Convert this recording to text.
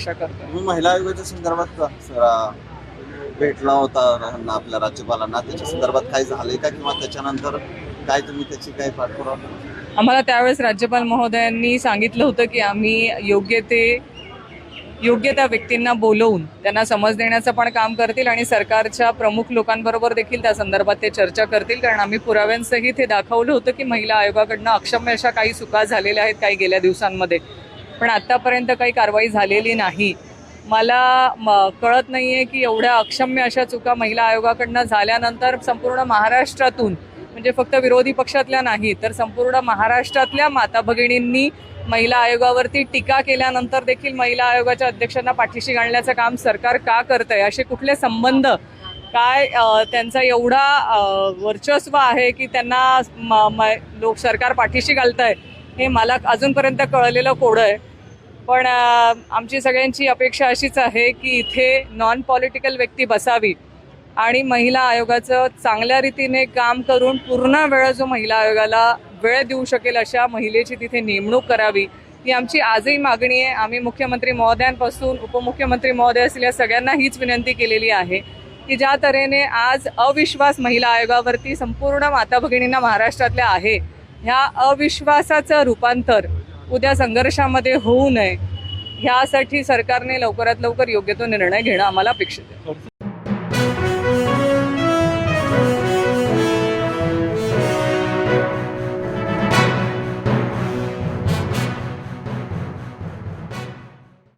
अपेक्षा करतो. तुम्ही महिला आयोगाच्या संदर्भात भेटला होता आपल्या राज्यपालांना, त्याच्या संदर्भात काय झालंय का, किंवा त्याच्यानंतर काय तुम्ही त्याची काय पाठपुरावा केला? आम्हाला त्यावेळेस राज्यपाल महोदयांनी सांगितलं होतं की आम्ही योग्य त्या व्यक्तींना बोलवून त्यांना समज देण्याचं पण काम करतील आणि सरकारच्या प्रमुख लोकांबरोबर देखील त्या संदर्भात ते चर्चा करतील, कारण आम्ही पुराव्यांसहित हे दाखवलं होतं की महिला आयोगाकडनं अक्षम्य अशा काही चुका झालेल्या आहेत काही गेल्या दिवसांमध्ये, पण आतापर्यंत काही कारवाई झालेली नाही. मला कळत नाहीये की एवढ्या अक्षम्य अशा चुका महिला आयोगाकडनं झाल्यानंतर संपूर्ण महाराष्ट्रातून, म्हणजे फक्त विरोधी पक्षातल्या नाही तर संपूर्ण महाराष्ट्रातल्या माता भगिनींनी महिला आयोगावरती टीका केल्यानंतर देखील महिला आयोगाच्या अध्यक्षांना पाठीशी घालण्याचं काम सरकार का करतंय, असे कुठले संबंध, काय त्यांचा एवढा वर्चस्व आहे की त्यांना लोक सरकार पाठीशी घालतंय, हे मला अजूनपर्यंत कळलेलं कोडं आहे. पण आमची सगळ्यांची अपेक्षा अशीच आहे की इथे नॉन पॉलिटिकल व्यक्ती बसावी आणि महिला आयोगाचं चांगल्या रीतीने काम करून पूर्ण वेळ जो महिला आयोगाला वेळ देऊ शकेल अशा महिलेची तिथे नेमणूक करावी, ही आमची आजही मागणी आहे. आम्ही मुख्यमंत्री महोदयांपासून उपमुख्यमंत्री महोदय असलेल्या सगळ्यांना हीच विनंती केलेली आहे की ज्या तऱ्हेने आज अविश्वास महिला आयोगावरती संपूर्ण माता भगिनींना महाराष्ट्रातल्या आहे, ह्या अविश्वासाचं रूपांतर उद्या संघर्षामध्ये होऊ नये, ह्यासाठी सरकारने लवकरात लवकर योग्य तो निर्णय घेणं आम्हाला अपेक्षित आहे.